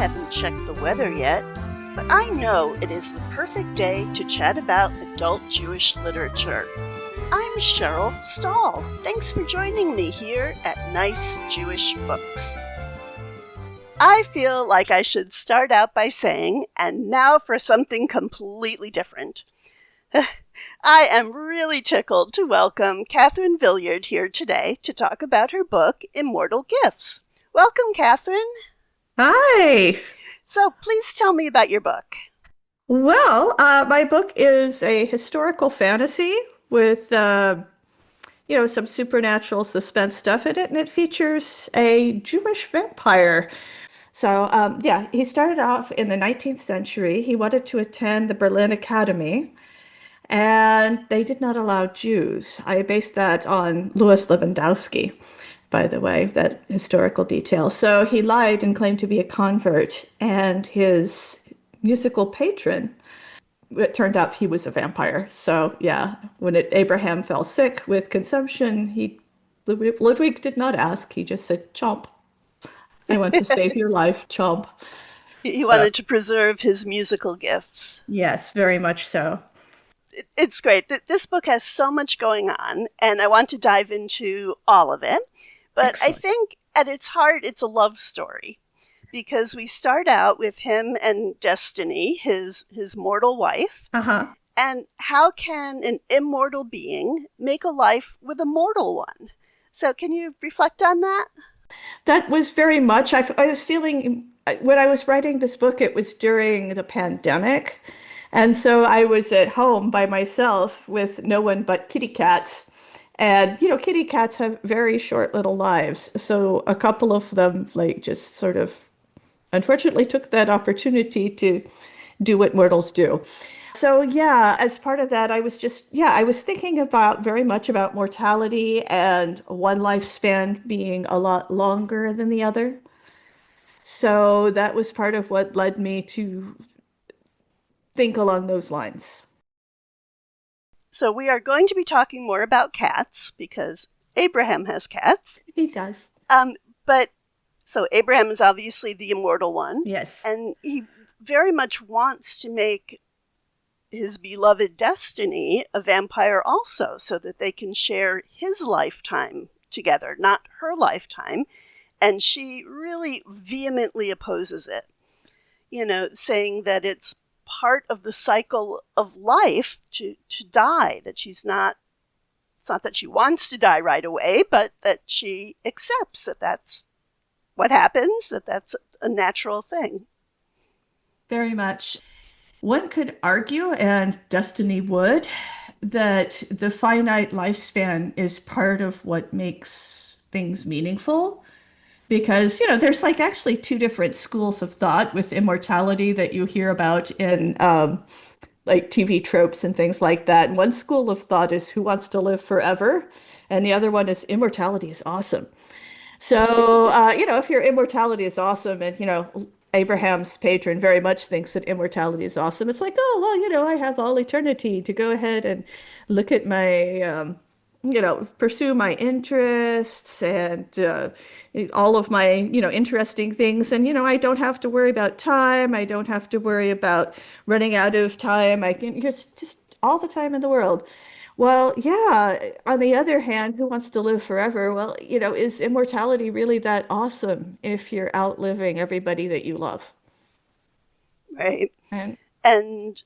haven't checked the weather yet, but I know it is the perfect day to chat about adult Jewish literature. I'm Sheryl Stahl. Thanks for joining me here at Nice Jewish Books. I feel like I should start out by saying, and now for something completely different. I am really tickled to welcome Catherine Villiard here today to talk about her book, Immortal Gifts. Welcome, Catherine. Hi. So please tell me about your book. Well, my book is a historical fantasy with, some supernatural suspense stuff in it, and it features a Jewish vampire. So, he started off in the 19th century. He wanted to attend the Berlin Academy, and they did not allow Jews. I based that on Louis Lewandowski, by the way, that historical detail. So he lied and claimed to be a convert, and his musical patron, it turned out he was a vampire. So yeah, when Abraham fell sick with consumption, Ludwig did not ask. He just said, "Chomp. I want to save your life, chomp." He So wanted to preserve his musical gifts. yes, very much so. It's great. This book has so much going on, and I want to dive into all of it. But I Excellent. think at its heart, it's a love story, because we start out with him and Destiny, his mortal wife. Uh-huh. And how can an immortal being make a life with a mortal one? So can you reflect on that? That was very much, I was feeling, when I was writing this book, it was during the pandemic. And so I was at home by myself with no one but kitty cats. And, kitty cats have very short little lives. So a couple of them, just sort of, unfortunately took that opportunity to do what mortals do. So yeah, as part of that, I was thinking very much about mortality and one lifespan being a lot longer than the other. So that was part of what led me to think along those lines. So we are going to be talking more about cats, because Abraham has cats. He does. But so Abraham is obviously the immortal one, Yes. and he very much wants to make his beloved Destiny a vampire also, so that they can share his lifetime together, not her lifetime. And she really vehemently opposes it, saying that it's part of the cycle of life to die, that it's not that she wants to die right away, but that she accepts that that's what happens, that that's a natural thing. Very much. One could argue, and Destiny would, that the finite lifespan is part of what makes things meaningful. Because, there's actually two different schools of thought with immortality that you hear about in TV tropes and things like that. One school of thought is who wants to live forever, and the other one is immortality is awesome. So, if your immortality is awesome and, Abraham's patron very much thinks that immortality is awesome, it's like, oh, well, I have all eternity to go ahead and look at my, pursue my interests and all of my, interesting things. And, I don't have to worry about time. I don't have to worry about running out of time. I can just all the time in the world. Well, yeah, on the other hand, who wants to live forever? Well, is immortality really that awesome if you're outliving everybody that you love? Right. And And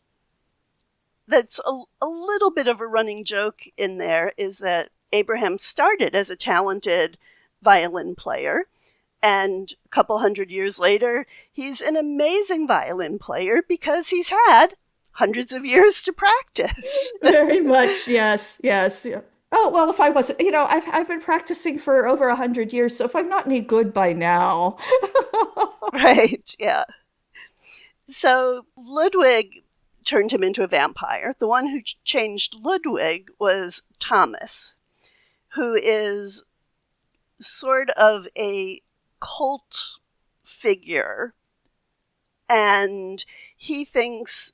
that's a little bit of a running joke in there, is that Abraham started as a talented violin player, and a couple hundred years later, he's an amazing violin player because he's had hundreds of years to practice. very much, yes, yes. Yeah. Oh, well, if I wasn't, I've been practicing for over 100 years, so if I'm not any good by now. Right, yeah. So Ludwig turned him into a vampire. The one who changed Ludwig was Thomas, who is sort of a cult figure, and he thinks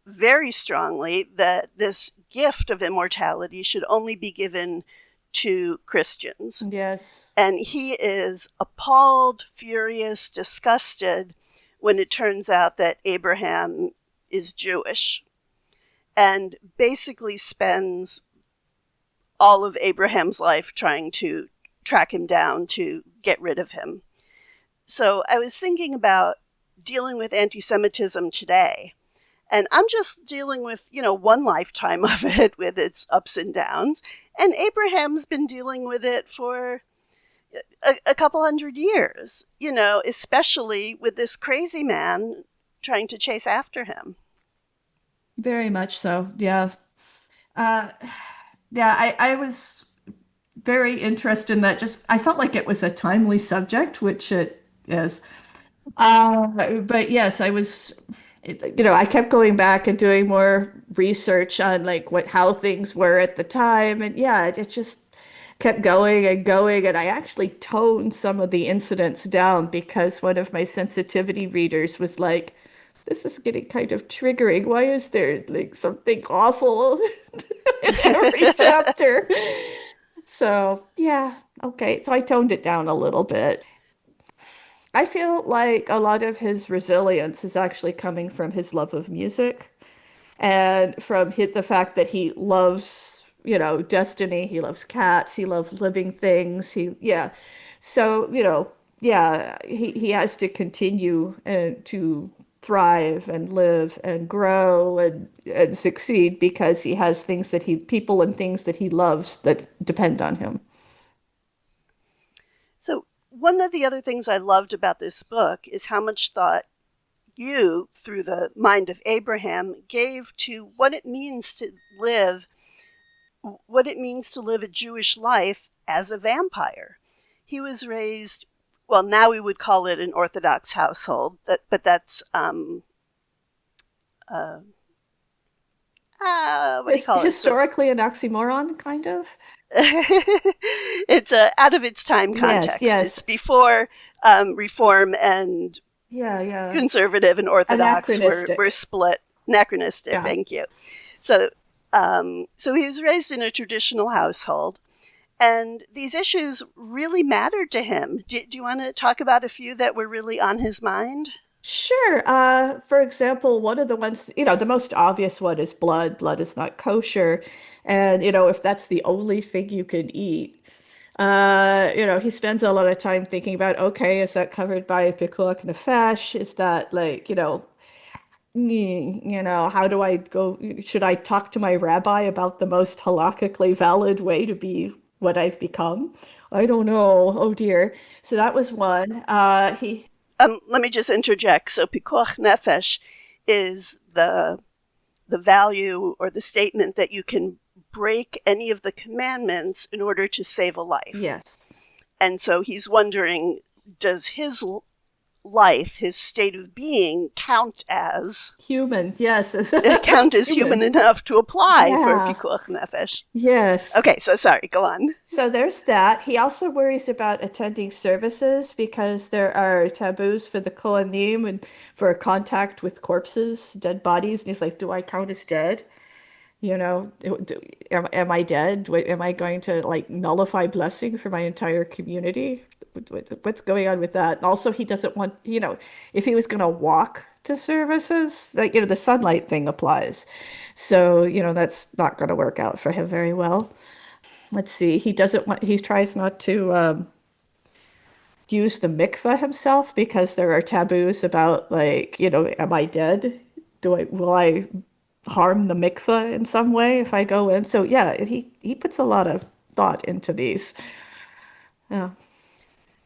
very strongly that this gift of immortality should only be given to Christians. Yes. And he is appalled, furious, disgusted when it turns out that Abraham is Jewish, and basically spends all of Abraham's life trying to track him down to get rid of him. So I was thinking about dealing with anti-Semitism today. And I'm just dealing with, one lifetime of it with its ups and downs. And Abraham's been dealing with it for a couple hundred years, especially with this crazy man trying to chase after him. Very much so. Yeah. Uh, yeah, I was very interested in that. Just I felt like it was a timely subject, which it is. But yes, I kept going back and doing more research on like how things were at the time, and yeah, it just kept going and going, and I actually toned some of the incidents down because one of my sensitivity readers was like, "This is getting kind of triggering. Why is there like something awful in every chapter?" So yeah, okay, so I toned it down a little bit. I feel like a lot of his resilience is actually coming from his love of music and from the fact that he loves, destiny. He loves cats. He loves living things. Yeah. So, yeah, he has to continue to thrive and live and grow and succeed because he has people and things that he loves that depend on him. So one of the other things I loved about this book is how much thought you, through the mind of Abraham, gave to what it means to live a Jewish life as a vampire. He was raised, well, now we would call it an Orthodox household, but that's what do you call it? Historically an oxymoron, kind of. It's a out of its time context. Yes. It's before Reform and yeah. Conservative and Orthodox were split. Anachronistic, Yeah. Thank you. So he was raised in a traditional household, and these issues really mattered to him. Do you want to talk about a few that were really on his mind? Sure. For example, one of the ones, the most obvious one is blood. Blood is not kosher. And, if that's the only thing you can eat, he spends a lot of time thinking about, okay, is that covered by pikuach nefesh? Is that like, how do I go? Should I talk to my rabbi about the most halakhically valid way to be what I've become? I don't know. Oh dear. So that was one. Let me just interject. So pikuach nefesh is the value or the statement that you can break any of the commandments in order to save a life. Yes. And so he's wondering, does his life, his state of being, count as human? Yes. count as human enough to apply for Yeah. pikuach nefesh? Yes. Okay, so sorry, go on. So there's that. He also worries about attending services because there are taboos for the Kohanim and for contact with corpses, dead bodies. And he's like, do I count as dead? Am I dead? Am I going to like nullify blessing for my entire community? What's going on with that? And also, he doesn't want, if he was going to walk to services, like, the sunlight thing applies. So, that's not going to work out for him very well. Let's see. He tries not to use the mikveh himself because there are taboos about like, am I dead? Will I harm the mikveh in some way if I go in? So yeah, he puts a lot of thought into these. Yeah.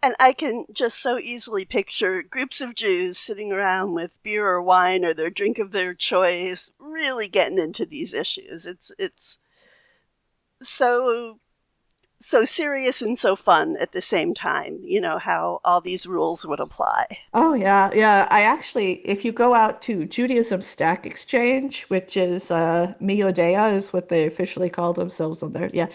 And I can just so easily picture groups of Jews sitting around with beer or wine or their drink of their choice, really getting into these issues. It's so serious and so fun at the same time, how all these rules would apply. Oh yeah, yeah. I actually, if you go out to Judaism Stack Exchange, which is Miyodea is what they officially call themselves on there. Yeah,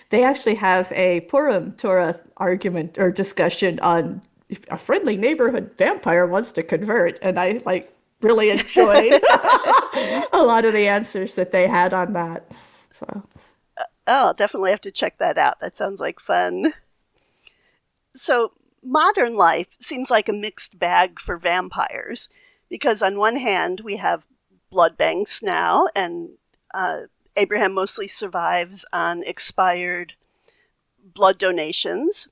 they actually have a Purim Torah argument or discussion on if a friendly neighborhood vampire wants to convert, and I like really enjoyed a lot of the answers that they had on that. So. Oh, I'll definitely have to check that out. That sounds like fun. So modern life seems like a mixed bag for vampires. because on one hand, we have blood banks now, and Abraham mostly survives on expired blood donations.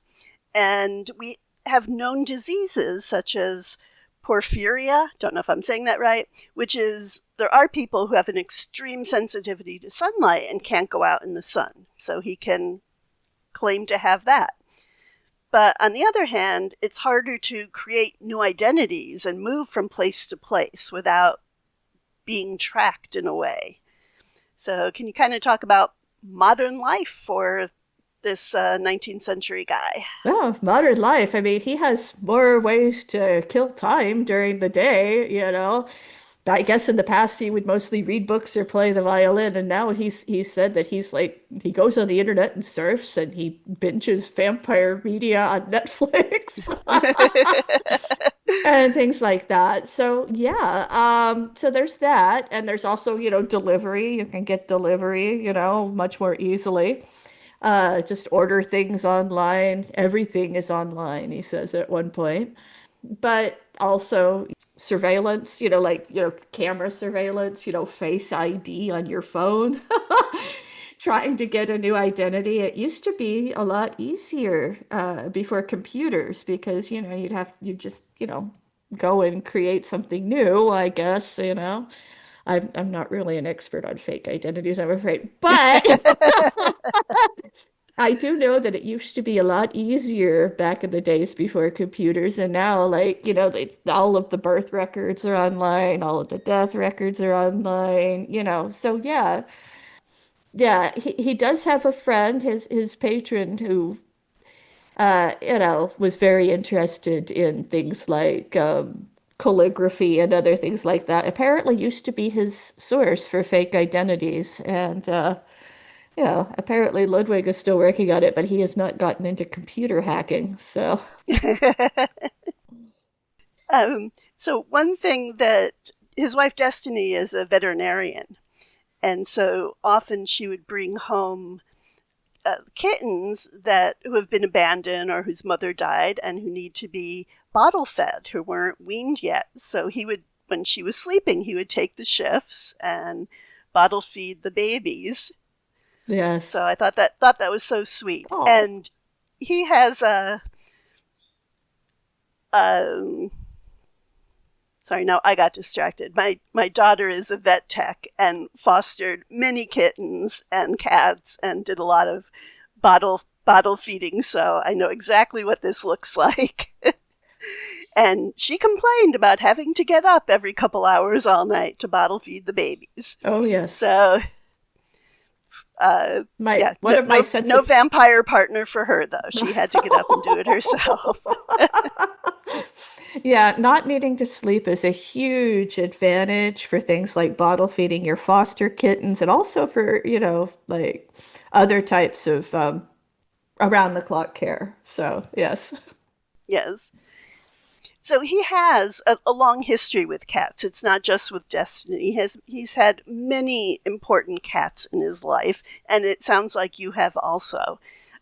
And we have known diseases such as porphyria, don't know if I'm saying that right, which is there are people who have an extreme sensitivity to sunlight and can't go out in the sun. So he can claim to have that. But on the other hand, it's harder to create new identities and move from place to place without being tracked in a way. So can you kind of talk about modern life for this 19th century guy? Oh, modern life. I mean, he has more ways to kill time during the day, you know. I guess in the past he would mostly read books or play the violin, and now he's said that he's like he goes on the internet and surfs and he binges vampire media on Netflix and things like that. So yeah, so there's that, and there's also, you know, delivery. You can get delivery, you know, much more easily. Just order things online. Everything is online, he says at one point. But also surveillance, you know, like, you know, camera surveillance, you know, face ID on your phone. Trying to get a new identity. It used to be a lot easier before computers because, you know, you just, you know, go and create something new, I guess, you know. I'm not really an expert on fake identities, I'm afraid. But I do know that it used to be a lot easier back in the days before computers, and now, like, you know, all of the birth records are online, all of the death records are online, you know. So yeah, yeah, he does have a friend, his patron, who, you know, was very interested in things like calligraphy and other things like that. Apparently, used to be his source for fake identities, and yeah, apparently Ludwig is still working on it, but he has not gotten into computer hacking. So, So one thing that his wife Destiny is a veterinarian, and so often she would bring home kittens that who have been abandoned or whose mother died and who need to be bottle fed, who weren't weaned yet. So he would, when she was sleeping, he would take the shifts and bottle feed the babies. yes. So I thought that was so sweet. Oh, And he has a sorry, no, I got distracted. My daughter is a vet tech and fostered many kittens and cats and did a lot of bottle feeding, so I know exactly what this looks like. And she complained about having to get up every couple hours all night to bottle feed the babies. oh yes. So, My yeah, one no, of my no, no sensitive vampire partner for her though. She had to get up and do it herself. Yeah, not needing to sleep is a huge advantage for things like bottle feeding your foster kittens and also for, you know, like other types of around the clock care. So, yes. Yes. So he has a long history with cats. It's not just with Destiny. He's had many important cats in his life, and it sounds like you have also.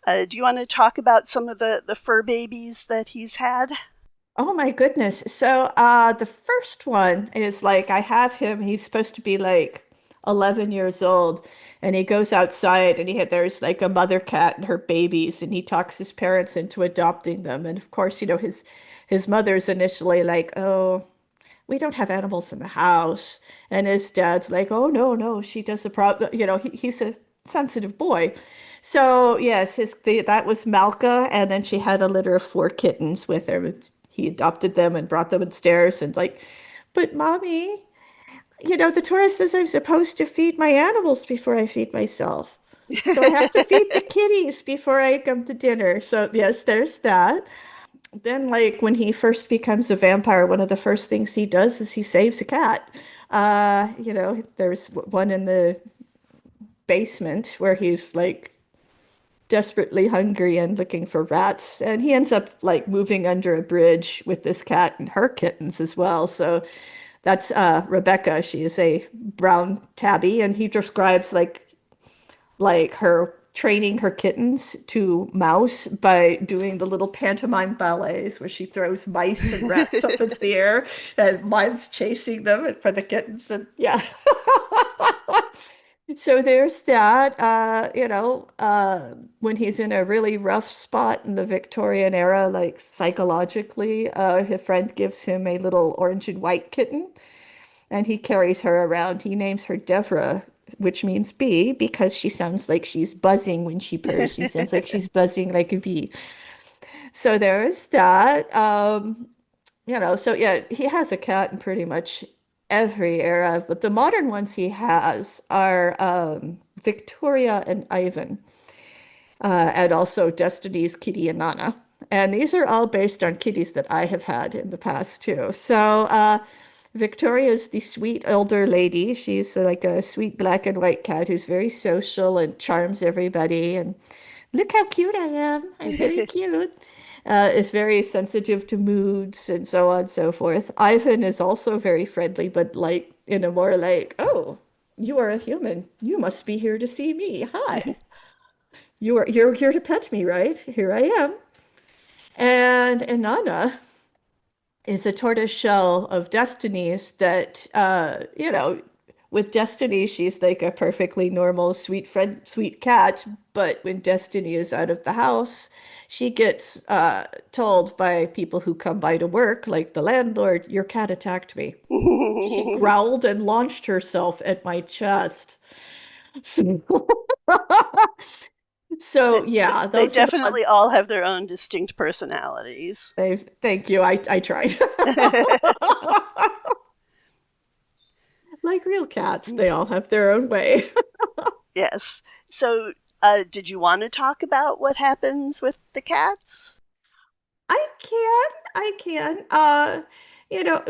Do you want to talk about some of the fur babies that he's had? Oh my goodness. So, the first one is like I have him, he's supposed to be like 11 years old, and he goes outside and there's like a mother cat and her babies, and he talks his parents into adopting them. And of course, you know, his mother's initially like, "Oh, we don't have animals in the house." And his dad's like, "Oh no, no, she does a problem." You know, he's a sensitive boy. So yes, that was Malka, and then she had a litter of four kittens with her. He adopted them and brought them upstairs, and like, but mommy, you know, the Torah says I'm supposed to feed my animals before I feed myself. So I have to feed the kitties before I come to dinner. So yes, there's that. Then, like when he first becomes a vampire, one of the first things he does is he saves a cat. You know, there's one in the basement where he's like desperately hungry and looking for rats, and he ends up like moving under a bridge with this cat and her kittens as well. So that's Rebecca. She is a brown tabby, and he describes like her training her kittens to mouse by doing the little pantomime ballets where she throws mice and rats up into the air and mimes chasing them for the kittens. And yeah. So there's that. When he's in a really rough spot in the Victorian era, like psychologically, his friend gives him a little orange and white kitten, and he carries her around. He names her Devra, which means bee, because she sounds like she's buzzing when she purrs. She sounds like she's buzzing like a bee. So there's that. So yeah, he has a cat in pretty much every era, but the modern ones he has are Victoria and Ivan, and also Destiny's Kitty and Nana. And these are all based on kitties that I have had in the past too. So Victoria is the sweet older lady. She's like a sweet black and white cat who's very social and charms everybody. And look how cute I am. I'm very cute. Is very sensitive to moods and so on and so forth. Ivan is also very friendly, but like in a more like, oh, you are a human. You must be here to see me. Hi. You're here to pet me, right? Here I am. And Inanna is a tortoise shell of Destinies that with Destiny she's like a perfectly normal sweet friend sweet cat, but when Destiny is out of the house she gets told by people who come by to work, like the landlord, your cat attacked me. She growled and launched herself at my chest. So yeah, They those are the definitely ones. all have their own distinct personalities. Thank you. I tried. Like real cats, they all have their own way. Yes. So, did you want to talk about what happens with the cats? I can.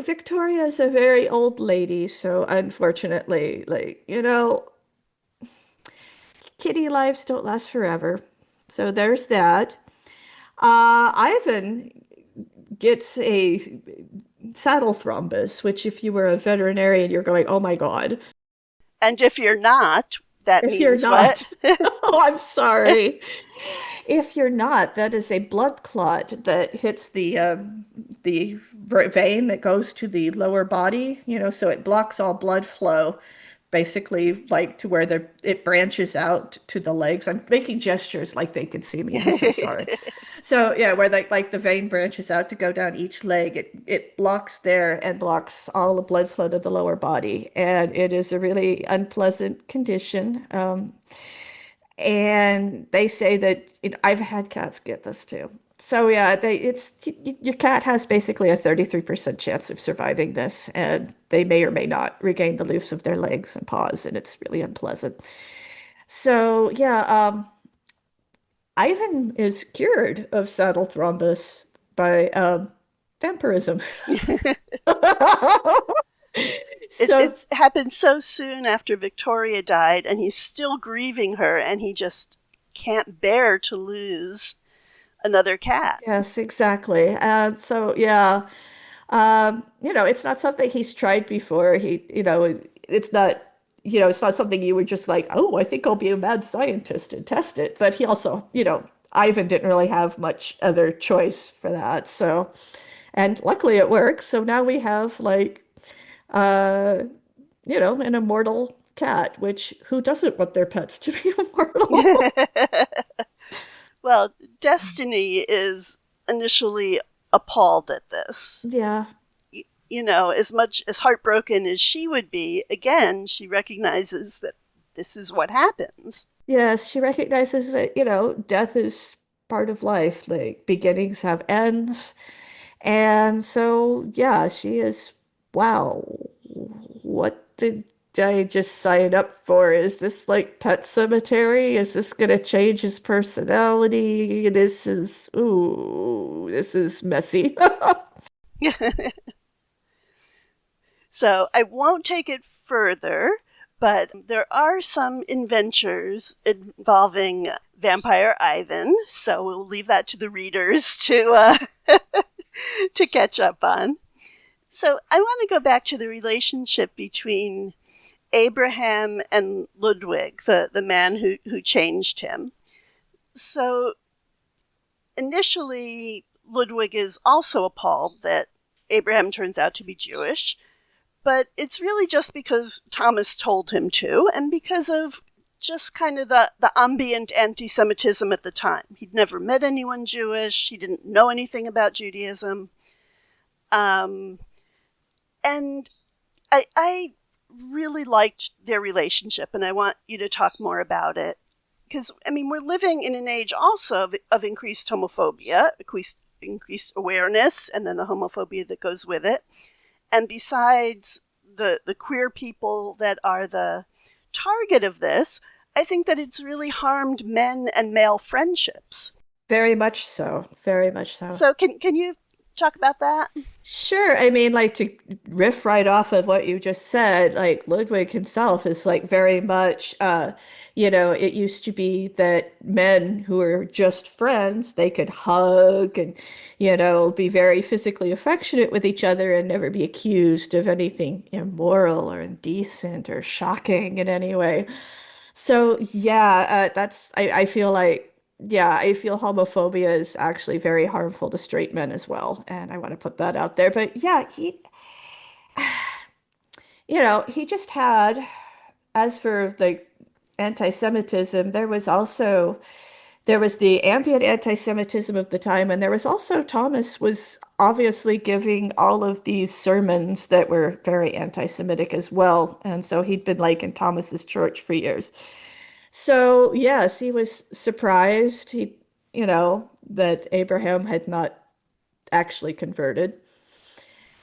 Victoria is a very old lady, so unfortunately, kitty lives don't last forever. So there's that. Ivan gets a saddle thrombus, which if you were a veterinarian, you're going, oh my God. And if you're not, that If you're means what? not, oh, I'm sorry. If you're not, that is a blood clot that hits the vein that goes to the lower body, so it blocks all blood flow, basically like to where it branches out to the legs. I'm making gestures like they can see me. I'm so sorry. So yeah, where like the vein branches out to go down each leg, it blocks there and blocks all the blood flow to the lower body, and it is a really unpleasant condition. And they say that I've had cats get this too. So yeah, your cat has basically a 33% chance of surviving this, and they may or may not regain the use of their legs and paws, and it's really unpleasant. So yeah, Ivan is cured of saddle thrombus by vampirism. So It's happened so soon after Victoria died, and he's still grieving her, and he just can't bear to lose another cat. yes, exactly. And so yeah, it's not something he's tried before. It's not something you would just like, oh, I think I'll be a mad scientist and test it. But he also, Ivan didn't really have much other choice for that. So, and luckily it works. So now we have like, uh, an immortal cat, which who doesn't want their pets to be immortal? Well, Destiny is initially appalled at this. Yeah. As much as heartbroken as she would be, again, she recognizes that this is what happens. Yes, she recognizes that, death is part of life. Like beginnings have ends. And so, yeah, she is, wow, what did I just sign up for? Is this like Pet Cemetery? Is this gonna change his personality? This is messy. So I won't take it further, but there are some adventures involving Vampire Ivan, so we'll leave that to the readers to catch up on. So I want to go back to the relationship between Abraham and Ludwig, the man who changed him. So initially, Ludwig is also appalled that Abraham turns out to be Jewish, but it's really just because Thomas told him to, and because of just kind of the ambient anti Semitism at the time. He'd never met anyone Jewish, he didn't know anything about Judaism. Um, and I really liked their relationship, and I want you to talk more about it. Because, I mean, we're living in an age also of increased homophobia, increased awareness, and then the homophobia that goes with it. And besides the queer people that are the target of this, I think that it's really harmed men and male friendships. Very much so. Very much so. So can you talk about that? Sure. I mean, like to riff right off of what you just said, like Ludwig himself is like very much, it used to be that men who were just friends, they could hug and, be very physically affectionate with each other and never be accused of anything immoral or indecent or shocking in any way. So yeah, I feel like yeah, I feel homophobia is actually very harmful to straight men as well, and I want to put that out there. But yeah, he just had, as for like anti-Semitism, there was the ambient anti-Semitism of the time, and there was also Thomas was obviously giving all of these sermons that were very anti-Semitic as well, and so he'd been like in Thomas's church for years. So, yes, he was surprised that Abraham had not actually converted.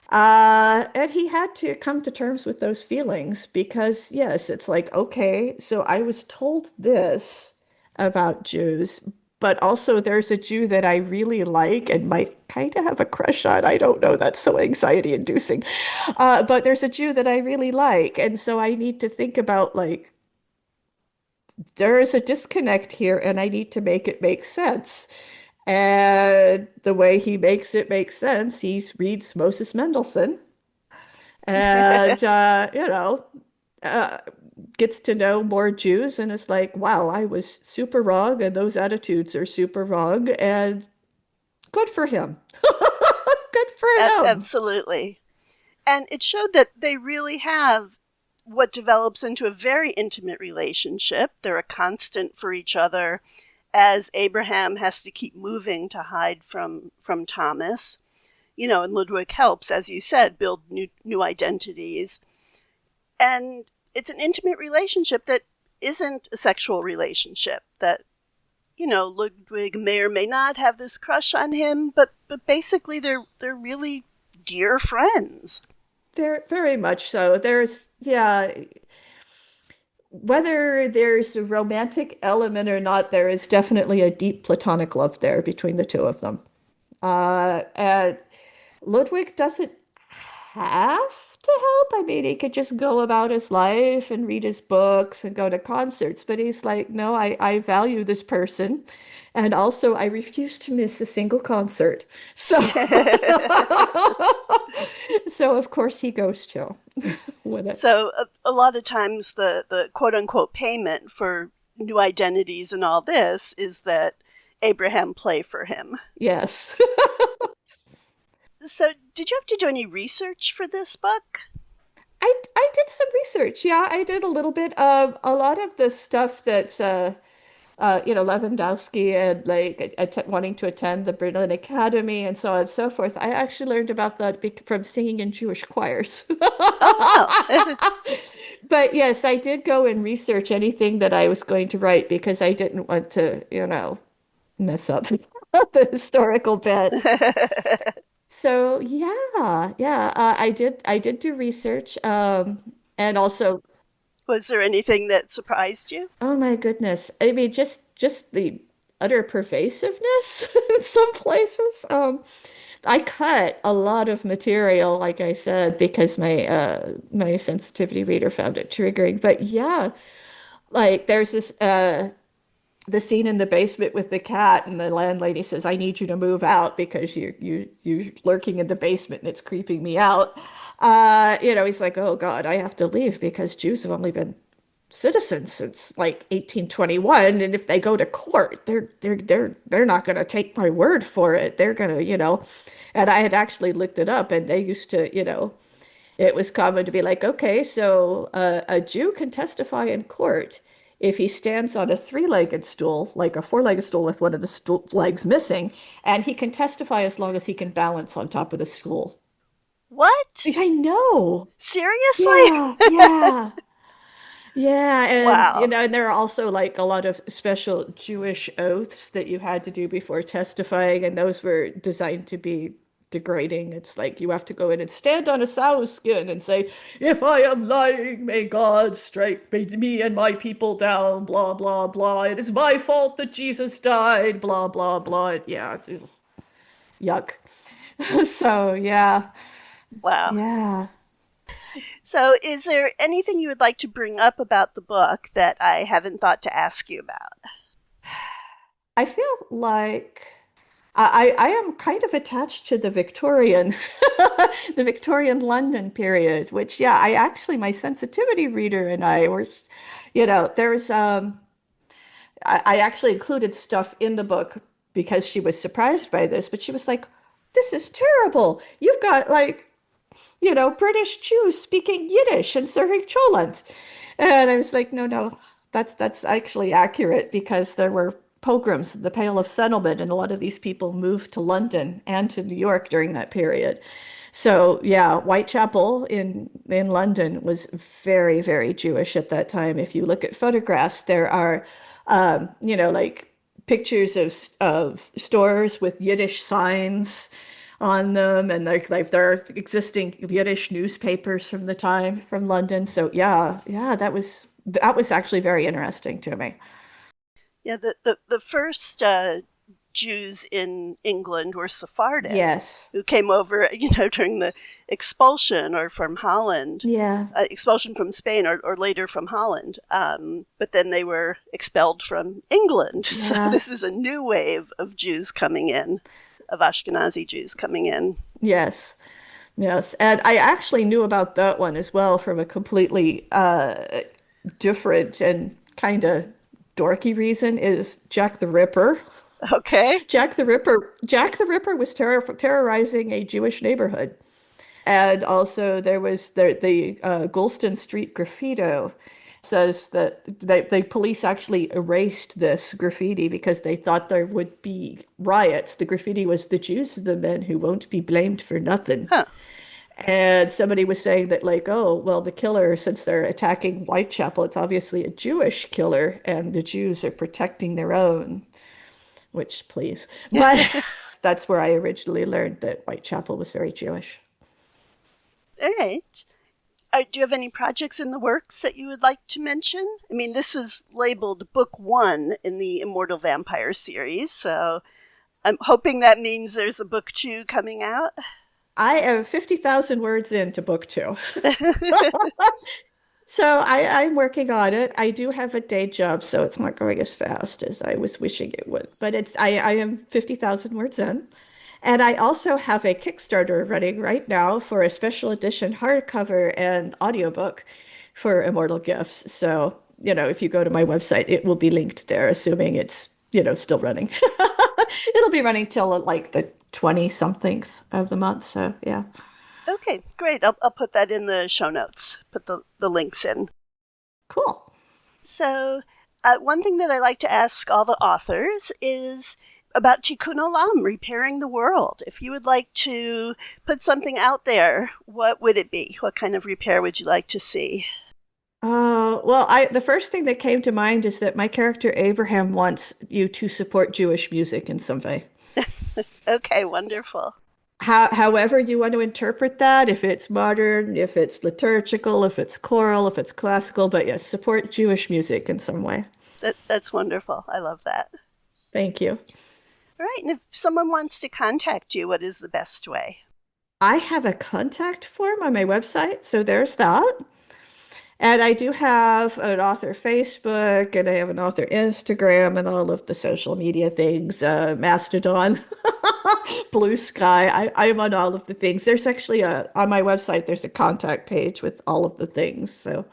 And he had to come to terms with those feelings because, yes, it's like, okay, so I was told this about Jews, but also there's a Jew that I really like and might kind of have a crush on. I don't know, that's so anxiety inducing. But there's a Jew that I really like. And so I need to think about like, there is a disconnect here and I need to make it make sense. And the way he makes it make sense, he reads Moses Mendelssohn and, uh, gets to know more Jews and is like, wow, I was super wrong and those attitudes are super wrong and good for him. Good for him. Absolutely. And it showed that they really have what develops into a very intimate relationship. They're a constant for each other as Abraham has to keep moving to hide from Thomas. And Ludwig helps, as you said, build new identities. And it's an intimate relationship that isn't a sexual relationship. That Ludwig may or may not have this crush on him, but basically they're really dear friends. Very, very much so. Yeah, whether there's a romantic element or not, there is definitely a deep platonic love there between the two of them. And Ludwig doesn't have to help. I mean, he could just go about his life and read his books and go to concerts, but he's like, no, I value this person. And also, I refuse to miss a single concert. So, so of course, he goes to with it. So a lot of times the quote unquote payment for new identities and all this is that Abraham play for him. Yes. So did you have to do any research for this book? I did some research. Yeah, I did a little bit of a lot of the stuff that Lewandowski and like wanting to attend the Berlin Academy and so on and so forth. I actually learned about that from singing in Jewish choirs. Oh, wow. But yes, I did go and research anything that I was going to write because I didn't want to, mess up the historical bits. So yeah, I did do research, and also, Was there anything that surprised you? oh my goodness, I mean, just the utter pervasiveness in some places. I cut a lot of material, like I said, because my sensitivity reader found it triggering. But yeah, like there's this the scene in the basement with the cat, and the landlady says, "I need you to move out because you're lurking in the basement and it's creeping me out." He's like, "Oh God, I have to leave because Jews have only been citizens since like 1821, and if they go to court, they're not going to take my word for it. They're going to, and I had actually looked it up, and they used to, it was common to be like, okay, so a Jew can testify in court if he stands on a three-legged stool, like a four-legged stool with one of the stool legs missing, and he can testify as long as he can balance on top of the stool. What? I know. Seriously? Yeah, yeah. Yeah, and Wow. and there are also like a lot of special Jewish oaths that you had to do before testifying, and those were designed to be degrading. It's like you have to go in and stand on a sow's skin and say, "If I am lying, may God strike me and my people down, blah blah blah. It is my fault that Jesus died, blah blah blah." Yeah, yuck. So, yeah. Wow. Yeah. So, is there anything you would like to bring up about the book that I haven't thought to ask you about? I feel like I am kind of attached to the Victorian, the Victorian London period, which, yeah, my sensitivity reader and I were, there's, I actually included stuff in the book because she was surprised by this, but she was like, this is terrible. You've got like, British Jews speaking Yiddish and serving cholent. And I was like, no, no, that's actually accurate because there were pogroms, the Pale of Settlement, and a lot of these people moved to London and to New York during that period. So yeah, Whitechapel in London was very, very Jewish at that time. If you look at photographs, there are, like pictures of stores with Yiddish signs on them, and like there are existing Yiddish newspapers from the time from London. So yeah, yeah, that was actually very interesting to me. Yeah, the first Jews in England were Sephardic, Yes. who came over, during the expulsion or from Holland, Yeah. expulsion from Spain or later from Holland. But then they were expelled from England. So Yeah. this is a new wave of Jews coming in, of Ashkenazi Jews coming in. Yes. Yes. And I actually knew about that one as well from a completely different and kind of dorky reason is Jack the Ripper. Okay. Jack the Ripper was terrorizing a Jewish neighborhood. And also there was the Gulston Street graffito says that the police actually erased this graffiti because they thought there would be riots. The graffiti was "The Jews are the men who won't be blamed for nothing." Huh. And somebody was saying that, like, oh, well, the killer, since they're attacking Whitechapel, it's obviously a Jewish killer, and the Jews are protecting their own, which, please. But that's where I originally learned that Whitechapel was very Jewish. All right. Do you have any projects in the works that you would like to mention? I mean, this is labeled book one in the Immortal Vampire series, so I'm hoping that means there's a book two coming out. I am 50,000 words into book two. So I'm working on it. I do have a day job, so it's not going as fast as I was wishing it would. But I am 50,000 words in. And I also have a Kickstarter running right now for a special edition hardcover and audiobook for Immortal Gifts. So, if you go to my website, it will be linked there, assuming it's, still running. It'll be running till like the 20 something of the month. So, yeah. Okay, great. I'll put that in the show notes, put the links in. Cool. So, one thing that I like to ask all the authors is about Tikkun Olam, repairing the world. If you would like to put something out there, what would it be? What kind of repair would you like to see? Well, the first thing that came to mind is that my character Abraham wants you to support Jewish music in some way. Okay, wonderful. However you want to interpret that, if it's modern, if it's liturgical, if it's choral, if it's classical, but yes, support Jewish music in some way. That's wonderful. I love that. Thank you. All right, and if someone wants to contact you, what is the best way? I have a contact form on my website, so there's that. And I do have an author Facebook, and I have an author Instagram, and all of the social media things, Mastodon, Blue Sky. I'm on all of the things. There's actually on my website, there's a contact page with all of the things. So,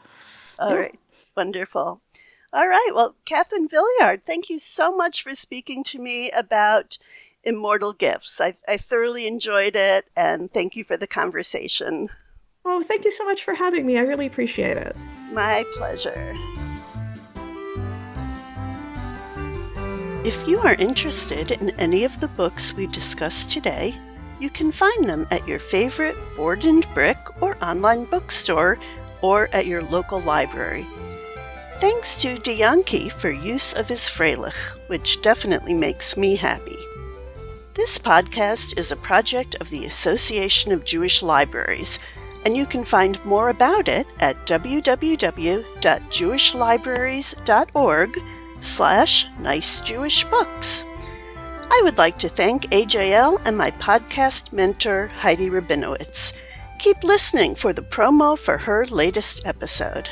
All yeah. right. Wonderful. All right. Well, Catherine Villiard, thank you so much for speaking to me about Immortal Gifts. I thoroughly enjoyed it, and thank you for the conversation. Oh, thank you so much for having me. I really appreciate it. My pleasure. If you are interested in any of the books we discussed today, you can find them at your favorite board and brick or online bookstore or at your local library. Thanks to Dianki for use of his Freilich, which definitely makes me happy. This podcast is a project of the Association of Jewish Libraries, and you can find more about it at www.jewishlibraries.org/nicejewishbooks. I would like to thank AJL and my podcast mentor, Heidi Rabinowitz. Keep listening for the promo for her latest episode.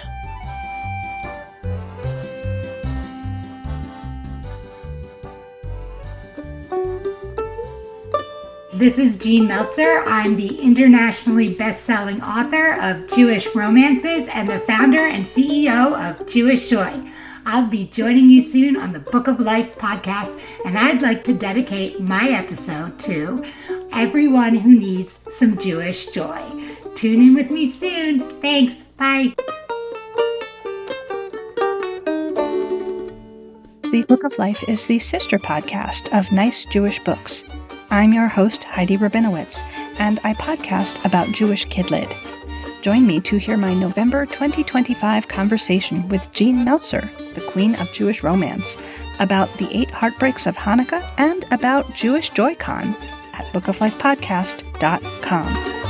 This is Jean Meltzer. I'm the internationally best-selling author of Jewish Romances and the founder and CEO of Jewish Joy. I'll be joining you soon on the Book of Life podcast, and I'd like to dedicate my episode to everyone who needs some Jewish joy. Tune in with me soon. Thanks. Bye. The Book of Life is the sister podcast of Nice Jewish Books. I'm your host, Heidi Rabinowitz, and I podcast about Jewish Kidlit. Join me to hear my November 2025 conversation with Jean Meltzer, the Queen of Jewish Romance, about the 8 Heartbreaks of Hanukkah and about Jewish JoyCon at bookoflifepodcast.com.